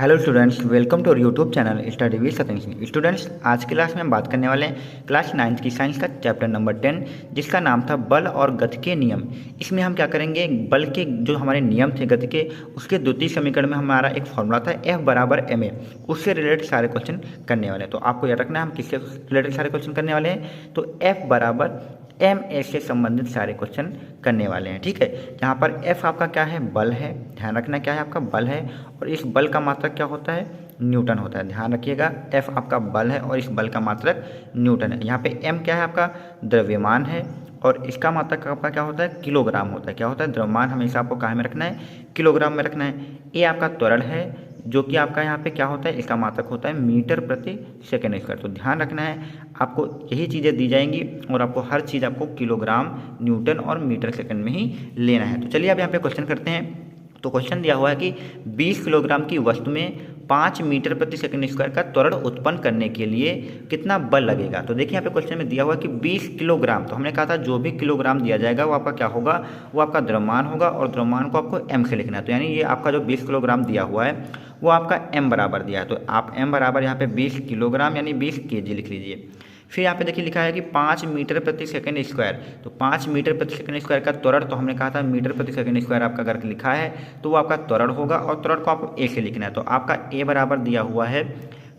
Hello students, welcome to YouTube channel study with Satyam Singh. Students, आज की class में हम बात करने वाले हैं क्लास 9 की साइंस का चैप्टर नंबर 10, जिसका नाम था बल और गति के नियम। इसमें हम क्या करेंगे, बल के जो हमारे नियम थे गति के, उसके द्वितीय समीकरण में हमारा एक फॉर्मूला था F बराबर ma, उससे रिलेटेड सारे क्वेश्चन करने वाले हैं। तो आपको याद रखना है हम किससे रिलेटेड सारे क्वेश्चन करने वाले हैं। तो F बराबर ma से संबंधित सारे क्वेश्चन करने वाले हैं। ठीक है, यहाँ पर F आपका क्या है, बल है। ध्यान रखना क्या है, आपका बल है और इस बल का मात्रक क्या होता है, न्यूटन होता है। ध्यान रखिएगा, F आपका बल है और इस बल का मात्रक न्यूटन है। यहाँ पे m क्या है, आपका द्रव्यमान है और इसका मात्रक आपका क्या होता है, किलोग्राम होता है। क्या होता है, द्रव्यमान हमेशा आपको कहाँ में रखना है, किलोग्राम में रखना है। ये आपका त्वरण है जो कि आपका यहाँ पे क्या होता है, इसका मात्रक होता है मीटर प्रति सेकेंड स्क्वायर। तो ध्यान रखना है, आपको यही चीज़ें दी जाएंगी और आपको हर चीज़ आपको किलोग्राम, न्यूटन और मीटर सेकेंड में ही लेना है। तो चलिए अब यहाँ पे क्वेश्चन करते हैं। तो क्वेश्चन दिया हुआ है कि 20 किलोग्राम की वस्तु में 5 मीटर प्रति सेकंड स्क्वायर का त्वरण उत्पन्न करने के लिए कितना बल लगेगा। तो देखिए यहाँ पे क्वेश्चन में दिया हुआ है कि 20 किलोग्राम, तो हमने कहा था जो भी किलोग्राम दिया जाएगा वो आपका क्या होगा, वो आपका द्रव्यमान होगा और द्रव्यमान को आपको m से लिखना है। तो यानी ये आपका जो 20 किलोग्राम दिया हुआ है वो आपका m बराबर दिया है। तो आप m बराबर यहाँ पे 20 किलोग्राम यानी 20 kg लिख लीजिए। फिर यहाँ पे देखिए लिखा है कि 5 मीटर प्रति सेकंड स्क्वायर। तो 5 मीटर प्रति सेकंड स्क्वायर का त्वरण, तो हमने कहा था मीटर प्रति सेकंड स्क्वायर आपका अगर लिखा है तो वो आपका त्वरण होगा और त्वरण को आपको ए से लिखना है। तो आपका ए बराबर दिया हुआ है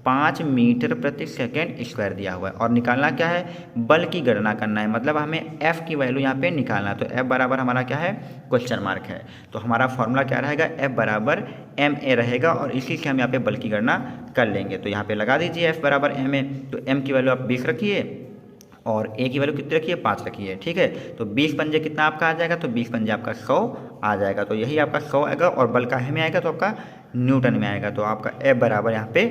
5 मीटर प्रति सेकंड स्क्वायर दिया हुआ है और निकालना क्या है, बल की गणना करना है, मतलब हमें F की वैल्यू यहाँ पे निकालना है। तो F बराबर हमारा क्या है, क्वेश्चन मार्क है। तो हमारा फॉर्मूला क्या रहेगा, F बराबर ma रहेगा और इसी से हम यहाँ पे बल की गणना कर लेंगे। तो यहाँ पे लगा दीजिए F बराबर ma। तो m की वैल्यू आप 20 रखिए और a की वैल्यू कितनी रखिए, 5 रखिए। ठीक है, तो 20 पंजे कितना आपका आ जाएगा, तो 20 पंजे आपका 100 आ जाएगा। तो यही आपका 100 आएगा और बल का में आएगा तो आपका न्यूटन में आएगा। तो आपका F बराबर यहाँ पे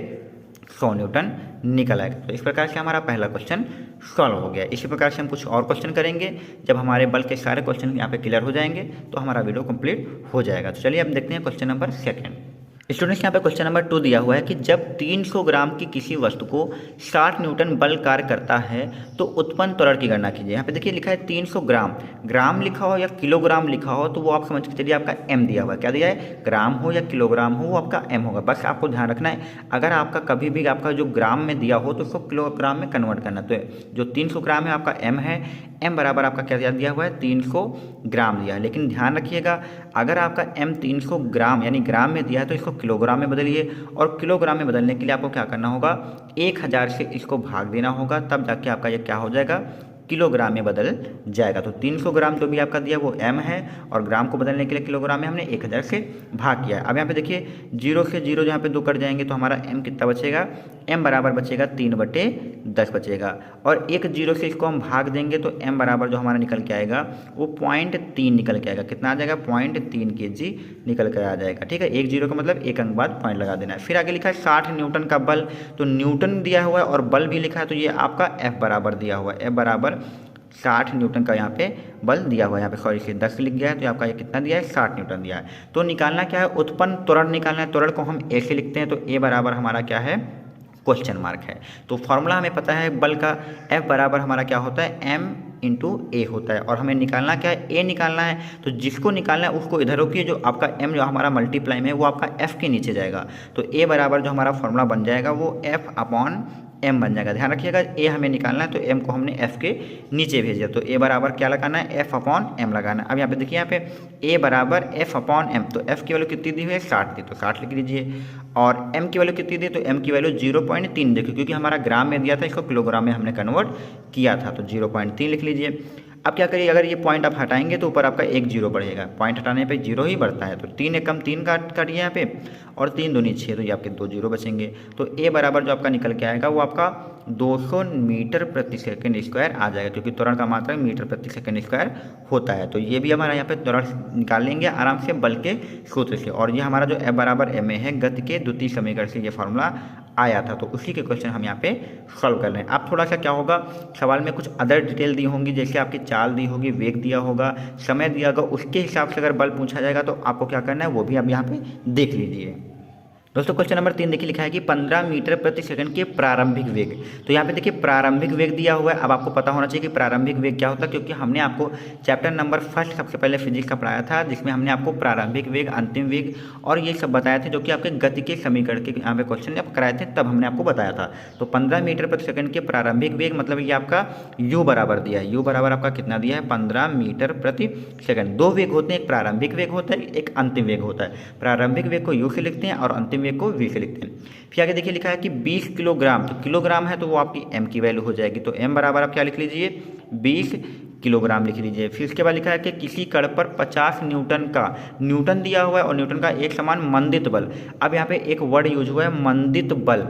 100 न्यूटन निकल आएगा। तो इस प्रकार से हमारा पहला क्वेश्चन सॉल्व हो गया। इसी प्रकार से हम कुछ और क्वेश्चन करेंगे। जब हमारे बल के सारे क्वेश्चन यहाँ पे क्लियर हो जाएंगे तो हमारा वीडियो कंप्लीट हो जाएगा। तो चलिए अब देखते हैं क्वेश्चन नंबर 2। स्टूडेंट्स, यहाँ पे क्वेश्चन नंबर 2 दिया हुआ है कि जब 300 ग्राम की किसी वस्तु को 60 न्यूटन बल कार्य करता है तो उत्पन्न त्वरण की गणना कीजिए। यहाँ पे देखिए लिखा है 300 ग्राम, ग्राम लिखा हो या किलोग्राम लिखा हो तो वो आप समझ के चलिए आपका m दिया हुआ है। क्या दिया है, ग्राम हो या किलोग्राम हो वो आपका m होगा। बस आपको ध्यान रखना है, अगर आपका कभी भी आपका जो ग्राम में दिया हो तो उसको किलोग्राम में कन्वर्ट करना। तो जो 300 ग्राम है आपका m है, m बराबर आपका क्या दिया हुआ है, 300 ग्राम दिया है। लेकिन ध्यान रखिएगा, अगर आपका m 300 ग्राम यानी ग्राम में दिया है तो इसको किलोग्राम में बदलिए और किलोग्राम में बदलने के लिए आपको क्या करना होगा, 1000 से इसको भाग देना होगा, तब जाके आपका ये क्या हो जाएगा, किलोग्राम में बदल जाएगा। तो 300 ग्राम जो भी आपका दिया वो m है और ग्राम को बदलने के लिए किलोग्राम में हमने 1000 से भाग किया है। अब यहाँ पे देखिए 0 से 0 जहाँ पे 2 कट जाएंगे तो हमारा m कितना बचेगा, m बराबर बचेगा 3/10 बचेगा और 1 0 से इसको हम भाग देंगे तो m बराबर जो हमारा निकल के आएगा वो 0.3 निकल के आएगा। कितना आ जाएगा, 0.3 kg निकल कर आ जाएगा। ठीक है, 1 0 का मतलब एक अंक बाद पॉइंट लगा देना है। फिर आगे लिखा है 60 न्यूटन का बल, तो न्यूटन दिया हुआ है और बल भी लिखा है तो ये आपका F बराबर दिया हुआ है। F बराबर 60 न्यूटन का यहाँ पे बल दिया हुआ है। यहाँ पे सॉरी से 10 लिख गया है तो आपका ये कितना दिया है, 60 न्यूटन दिया है। तो निकालना क्या है, उत्पन्न त्वरण निकालना है। त्वरण को हम ए से लिखते हैं तो ए बराबर हमारा क्या है, क्वेश्चन मार्क है। तो फॉर्मूला हमें पता है बल का, F बराबर हमारा क्या होता है, m इंटू ए होता है और हमें निकालना क्या है, ए निकालना है। तो जिसको निकालना है उसको इधर रोकिए, जो आपका m जो हमारा मल्टीप्लाई में है वो आपका f के नीचे जाएगा। तो a बराबर जो हमारा फॉर्मूला बन जाएगा वो f अपॉन m बन जाएगा। ध्यान रखिएगा, a हमें निकालना है तो m को हमने f के नीचे भेज दिया। तो a बराबर क्या लगाना है, f अपॉन m लगाना है। अब यहाँ पे देखिए, यहाँ पे a बराबर f अपॉन m, तो f की वैल्यू कितनी दी हुई है, 60 दी, तो 60 लिख लीजिए और m की वैल्यू कितनी दी, तो m की वैल्यू 0.3 देखिए, क्योंकि हमारा ग्राम में दिया था इसको किलोग्राम में हमने कन्वर्ट किया था, तो 0.3 लिख लीजिए। अब क्या करिए, अगर ये पॉइंट आप हटाएंगे तो ऊपर आपका 1 0 बढ़ेगा, पॉइंट हटाने पे 0 ही बढ़ता है। तो 3 एकम 3 काटिए यहाँ पे और 3 दूनी 6, तो ये आपके 2 0 बचेंगे। तो a बराबर जो आपका निकल के आएगा वो आपका 200 मीटर प्रति सेकंड स्क्वायर आ जाएगा, क्योंकि त्वरण का मात्रक मीटर प्रति सेकंड स्क्वायर होता है। तो ये भी हमारा यहाँ पे त्वरण निकाल लेंगे आराम से बल के सूत्र से। और ये हमारा जो F बराबर ma है, गति के द्वितीय समीकरण से ये फॉर्मूला आया था, तो उसी के क्वेश्चन हम यहाँ पे सॉल्व कर रहे हैं। अब थोड़ा सा क्या होगा, सवाल में कुछ अदर डिटेल दी होंगी, जैसे आपकी चाल दी होगी, वेग दिया होगा, समय दिया होगा, उसके हिसाब से अगर बल पूछा जाएगा तो आपको क्या करना है वो भी आप यहाँ पे देख लीजिए। दोस्तों क्वेश्चन नंबर 3 देखिए, लिखा है कि 15 मीटर प्रति सेकंड के प्रारंभिक वेग। तो यहाँ पे देखिए प्रारंभिक वेग दिया हुआ है। अब आपको पता होना चाहिए कि प्रारंभिक वेग क्या होता है, क्योंकि हमने आपको चैप्टर नंबर फर्स्ट सबसे पहले फिजिक्स का पढ़ाया था, जिसमें हमने आपको प्रारंभिक वेग, अंतिम वेग और ये सब बताए थे, जो कि आपके गति के समीकरण के यहाँ पे क्वेश्चन जब कराए थे तब हमने आपको बताया था। तो 15 मीटर प्रति सेकंड के प्रारंभिक वेग मतलब ये आपका u बराबर दिया है। u बराबर आपका कितना दिया है, 15 मीटर प्रति सेकंड। दो वेग होते हैं, एक प्रारंभिक वेग होता है, एक अंतिम वेग होता है। प्रारंभिक वेग को u से लिखते हैं और अंतिम वेग को v से लिखते हैं। फिर आगे देखिए लिखा है कि 20 किलोग्राम, तो किलोग्राम है तो वो आपकी m की वैल्यू हो जाएगी। तो m बराबर आप क्या लिख लीजिए, 20 किलोग्राम लिख लीजिए। फिर उसके बाद लिखा है कि किसी कण पर 50 न्यूटन का, न्यूटन दिया हुआ है और न्यूटन का एक समान मंदित बल। अब यहाँ पे एक वर्ड यूज हुआ है मंदित बल।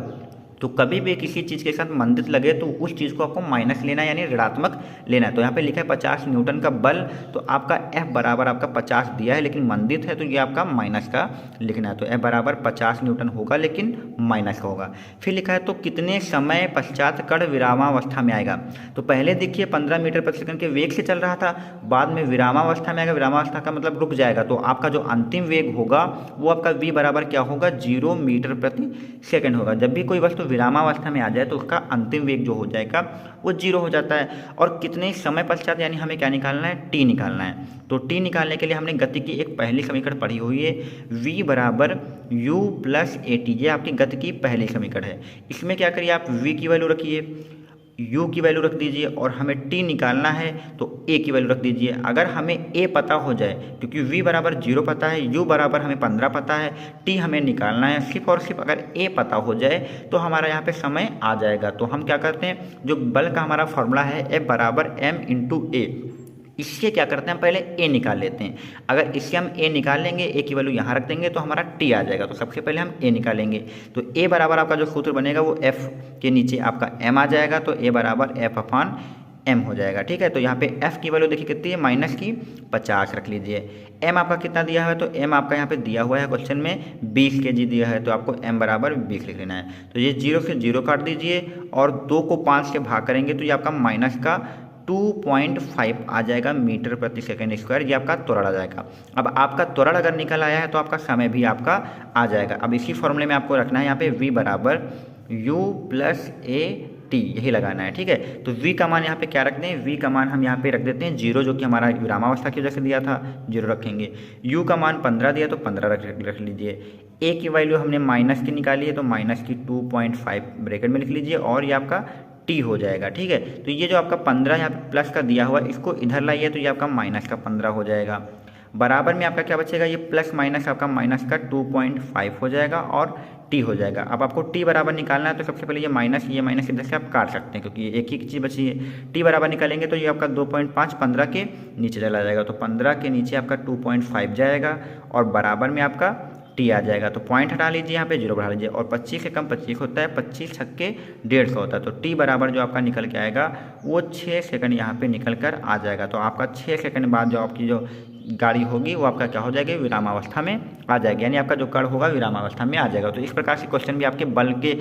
तो कभी भी किसी चीज़ के साथ मंदित लगे तो उस चीज़ को आपको माइनस लेना है, यानी ऋणात्मक लेना है। तो यहाँ पे लिखा है 50 न्यूटन का बल, तो आपका F बराबर आपका 50 दिया है लेकिन मंदित है तो ये आपका माइनस का लिखना है। तो F बराबर 50 न्यूटन होगा लेकिन माइनस का होगा। फिर लिखा है तो कितने समय पश्चात कण विरामावस्था में आएगा। तो पहले देखिए 15 मीटर प्रति सेकंड के वेग से चल रहा था, बाद में विरामावस्था में आएगा। विरामावस्था का मतलब रुक जाएगा। तो आपका जो अंतिम वेग होगा वो आपका v बराबर क्या होगा, 0 मीटर प्रति सेकंड होगा। जब भी कोई वस्तु विरामावस्था में आ जाए तो उसका अंतिम वेग जो हो जाएगा वो 0 हो जाता है। और कितने समय पश्चात, यानी हमें क्या निकालना है, t निकालना है। तो t निकालने के लिए हमने गति की एक पहली समीकरण पढ़ी हुई है, v बराबर u प्लस ए टी। ये आपकी गति की पहली समीकरण है। इसमें क्या करिए, आप v की वैल्यू रखिए, u की वैल्यू रख दीजिए और हमें t निकालना है तो a की वैल्यू रख दीजिए। अगर हमें a पता हो जाए, क्योंकि v बराबर 0 पता है, u बराबर हमें 15 पता है, t हमें निकालना है, सिर्फ और सिर्फ अगर a पता हो जाए तो हमारा यहाँ पे समय आ जाएगा। तो हम क्या करते हैं, जो बल का हमारा फॉर्मूला है F बराबर m इंटू ए, इससे क्या करते हैं, हम पहले a निकाल लेते हैं। अगर इससे हम a निकाल लेंगे, a की वैल्यू यहाँ रख देंगे तो हमारा t आ जाएगा। तो सबसे पहले हम a निकालेंगे। तो a बराबर आपका जो सूत्र बनेगा वो f के नीचे आपका m आ जाएगा। तो a बराबर f अपान m हो जाएगा। ठीक है, तो यहाँ पे f की वैल्यू देखिए कितनी है, माइनस की 50 रख लीजिए। m आपका कितना दिया हुआ है, तो m आपका यहाँ पे दिया हुआ है क्वेश्चन में 20 kg दिया है, तो आपको m बराबर 20 लिख लेना है। तो ये 0 से 0 काट दीजिए और 2 को 5 से भाग करेंगे तो ये आपका माइनस का 2.5 आ जाएगा मीटर प्रति सेकंड स्क्वायर। ये आपका त्वरण आ जाएगा। अब आपका त्वरण अगर निकल आया है तो आपका समय भी आपका आ जाएगा। अब इसी फॉर्मूले में आपको रखना है यहाँ पे v बराबर u प्लस ए टी, यही लगाना है। ठीक है, तो v का मान यहाँ पे क्या रख दें, v का मान हम यहाँ पे रख देते हैं 0, जो कि हमारा विरामावस्था की वजह से दिया था, 0 रखेंगे। u का मान 15 दिया तो 15 रख लीजिए। a की वैल्यू हमने माइनस की निकाली है तो माइनस की 2.5 ब्रैकेट में लिख लीजिए और ये आपका t हो जाएगा। ठीक है, तो ये जो आपका 15 यहाँ पे प्लस का दिया हुआ है इसको इधर लाइए तो ये आपका माइनस का 15 हो जाएगा। बराबर में आपका क्या बचेगा, ये प्लस माइनस आपका माइनस का 2.5 हो जाएगा और t हो जाएगा। अब आपको t बराबर निकालना है तो सबसे पहले ये माइनस इधर से आप काट सकते हैं क्योंकि ये एक ही चीज़ बची है। t बराबर निकालेंगे तो ये आपका 2.5 15 के नीचे चला जाएगा, तो 15 के नीचे आपका 2.5 जाएगा और बराबर में आपका t आ जाएगा। तो पॉइंट हटा लीजिए, यहाँ पे 0 बढ़ा लीजिए और 25 से कम 25 होता है, 25 छक्के 150 होता है। तो t बराबर जो आपका निकल के आएगा वो 6 सेकंड यहाँ पे निकल कर आ जाएगा। तो आपका 6 सेकंड बाद जो आपकी जो गाड़ी होगी वो आपका क्या हो जाएगी, विरामावस्था में आ जाएगी, यानी आपका जो कण होगा विरामावस्था में आ जाएगा। तो इस प्रकार से क्वेश्चन भी आपके बल के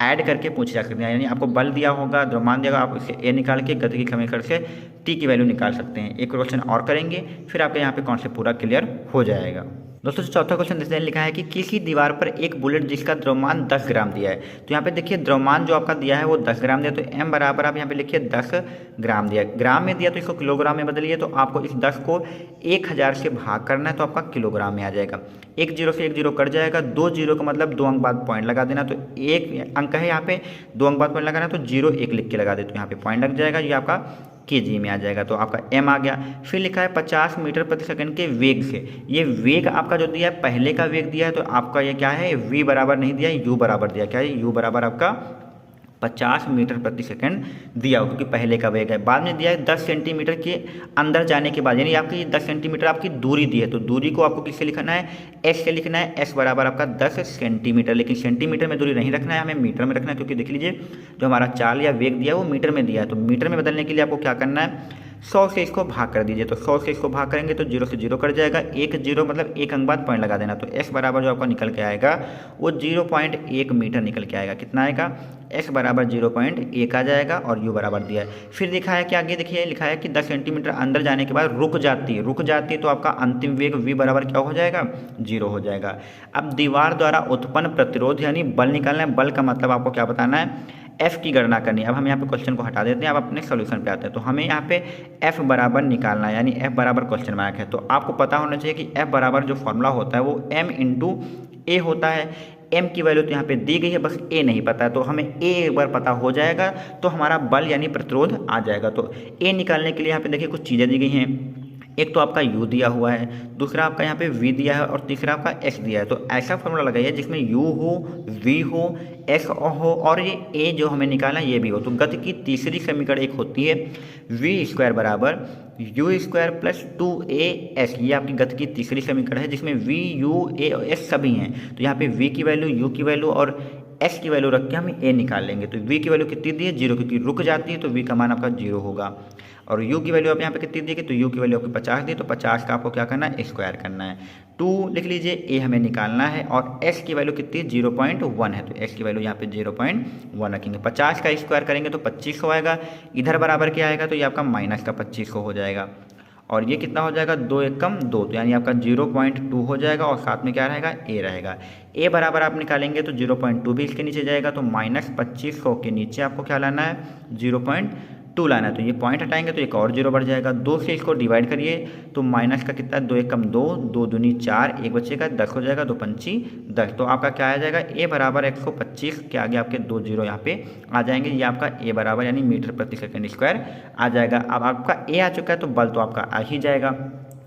ऐड करके पूछे जा सकते हैं, यानी आपको बल दिया होगा, द्रव्यमान दिया होगा, आप इसे ए निकाल के गति की समीकरण से टी की वैल्यू निकाल सकते हैं। एक क्वेश्चन और करेंगे फिर आपके यहाँ पे कॉन्सेप्ट पूरा क्लियर हो जाएगा। दोस्तों चौथा क्वेश्चन देखते हैं, लिखा है कि किसी दीवार पर एक बुलेट जिसका द्रव्यमान 10 ग्राम दिया है। तो यहाँ पे देखिए द्रव्यमान जो आपका दिया है वो 10 ग्राम दिया, तो m बराबर आप यहाँ पे लिखिए 10 ग्राम दिया। ग्राम में दिया तो इसको किलोग्राम में बदलिए, तो आपको इस 10 को 1000 से भाग करना है तो आपका किलोग्राम में आ जाएगा। एक जीरो से एक जीरो कट जाएगा, 2 जीरो का मतलब 2 अंक बाद पॉइंट लगा देना, तो एक अंक है यहाँ पे 2 अंक बाद पॉइंट लगाना, तो 0 1 लिख के लगा दे तो यहाँ पे पॉइंट लग जाएगा, ये आपका kg में आ जाएगा। तो आपका m आ गया। फिर लिखा है 50 मीटर प्रति सेकंड के वेग से। ये वेग आपका जो दिया है पहले का वेग दिया है, तो आपका ये क्या है, v बराबर नहीं दिया है, u बराबर दिया। क्या है, u बराबर आपका 50 मीटर प्रति सेकंड दिया हो क्योंकि पहले का वेग है। बाद में दिया है 10 सेंटीमीटर के अंदर जाने के बाद, यानी आपकी 10 सेंटीमीटर आपकी दूरी दी है, तो दूरी को आपको किससे लिखना है, s से लिखना है। s बराबर आपका 10 सेंटीमीटर, लेकिन सेंटीमीटर में दूरी नहीं रखना है, हमें मीटर में रखना है, क्योंकि देख लीजिए जो हमारा चाल या वेग दिया है वो मीटर में दिया है। तो मीटर में बदलने के लिए आपको क्या करना है, 100 से इसको भाग कर दीजिए, तो 100 से इसको भाग करेंगे तो 0 से 0 कट जाएगा, एक 0 मतलब एक अंक बाद पॉइंट लगा देना, तो x बराबर जो आपका निकल के आएगा वो 0.1 मीटर निकल के आएगा। कितना आएगा? x बराबर 0.1 आ जाएगा और u बराबर दिया है। फिर दिखा है कि आगे देखिए लिखा है कि 10 सेंटीमीटर अंदर जाने के बाद रुक जाती है तो आपका अंतिम वेग v बराबर क्या हो जाएगा? 0 हो जाएगा। अब दीवार द्वारा उत्पन्न प्रतिरोध यानी बल निकालना है। बल का मतलब आपको क्या बताना है? F की गणना करनी है। अब हम यहाँ पे क्वेश्चन को हटा देते हैं, अब अपने सोल्यूशन पे आते हैं। तो हमें यहाँ पे F बराबर निकालना है, यानी F बराबर क्वेश्चन मार्क है। तो आपको पता होना चाहिए कि F बराबर जो फॉर्मूला होता है वो m इंटू ए होता है। m की वैल्यू तो यहाँ पे दी गई है, बस a नहीं पता है, तो हमें a एक बार पता हो जाएगा तो हमारा बल यानी प्रतिरोध आ जाएगा। तो a निकालने के लिए यहाँ पे देखिए कुछ चीज़ें दी गई हैं। एक तो आपका u दिया हुआ है, दूसरा आपका यहाँ पे v दिया है और तीसरा आपका x दिया है। तो ऐसा फॉर्मूला लगाइए जिसमें u हो, v हो, x हो और ये a जो हमें निकालना है ये भी हो। तो गति की तीसरी समीकरण एक होती है v स्क्वायर बराबर u स्क्वायर प्लस 2as। ये आपकी गति की तीसरी समीकरण है जिसमें v, u, a और s सभी हैं। तो यहाँ पे v की वैल्यू, u की वैल्यू और s की वैल्यू रख के हम a निकाल लेंगे। तो v की वैल्यू कितनी दी है? 0, क्योंकि रुक जाती है तो v का मान आपका 0 होगा। और u की वैल्यू आप यहाँ पे कितनी दी गई? तो u की वैल्यू आपकी 50 दी, तो 50 का आपको क्या करना है? स्क्वायर करना है। 2 लिख लीजिए, a हमें निकालना है और s की वैल्यू कितनी? 0.1 है, तो s की वैल्यू यहाँ पे 0.1 रखेंगे। 50 का स्क्वायर करेंगे तो 2500 आएगा, इधर बराबर क्या आएगा? तो ये आपका माइनस का 2500 हो जाएगा। और ये कितना हो जाएगा? 2 एकम 2, तो यानी आपका 0.2 हो जाएगा और साथ में क्या रहेगा? a रहेगा। a बराबर आप निकालेंगे तो 0.2 भी इसके नीचे जाएगा, तो माइनस 2500 के नीचे आपको क्या लाना है? 0.2 लाना है। तो ये पॉइंट हटाएंगे तो एक और 0 बढ़ जाएगा। 2 से इसको डिवाइड करिए तो माइनस का कितना? 2 एकम 2, 2 दूनी 4, एक बचेगा 10 हो जाएगा, 2 पंची 10। तो आपका क्या आ जाएगा? a बराबर 125 के आगे आपके 2 0 यहाँ पे आ जाएंगे। ये आपका a बराबर यानी मीटर प्रति सेकंड स्क्वायर आ जाएगा। अब आपका a आ चुका है तो बल तो आपका आ ही जाएगा।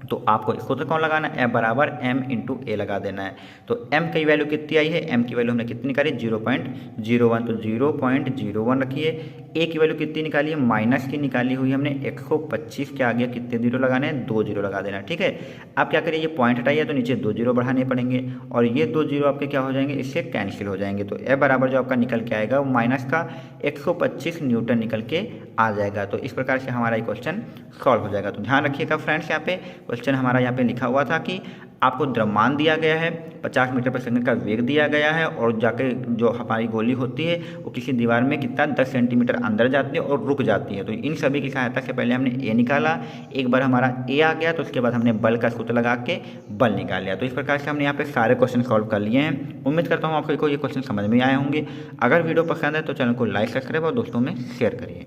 तो आपको सूत्र कौन लगाना है? F बराबर m इंटू ए लगा देना है। तो m की वैल्यू कितनी आई है? m की वैल्यू हमने कितनी निकाली? 0.01, तो 0.01 रखिए। a की वैल्यू कितनी निकाली है? माइनस की निकाली हुई हमने 125 के आगे कितने 0 लगाने हैं? 2 0 लगा देना, ठीक है। अब क्या करिए, ये पॉइंट हटाइए तो नीचे 2 0 बढ़ाने पड़ेंगे और ये 2 0 आपके क्या हो जाएंगे? इससे कैंसिल हो जाएंगे। तो F बराबर जो आपका निकल के आएगा वो माइनस का 125 न्यूटन निकल के आ जाएगा। तो इस प्रकार से हमारा ये क्वेश्चन सॉल्व हो जाएगा। तो ध्यान रखिएगा फ्रेंड्स, यहाँ पे क्वेश्चन हमारा यहाँ पे लिखा हुआ था कि आपको द्रव्यमान दिया गया है, 50 मीटर पर सेकंड का वेग दिया गया है और जाके जो हमारी गोली होती है वो किसी दीवार में कितना 10 सेंटीमीटर अंदर जाती है और रुक जाती है। तो इन सभी की सहायता से पहले हमने ए निकाला, एक बार हमारा ए आ गया तो उसके बाद हमने बल का सूत्र लगा के बल निकाल लिया। तो इस प्रकार से हमने यहाँ पे सारे क्वेश्चन सॉल्व कर लिए हैं। उम्मीद करता हूँ आपको ये क्वेश्चन समझ में आए होंगे। अगर वीडियो पसंद है तो चैनल को लाइक, सब्सक्राइब और दोस्तों में शेयर करिए।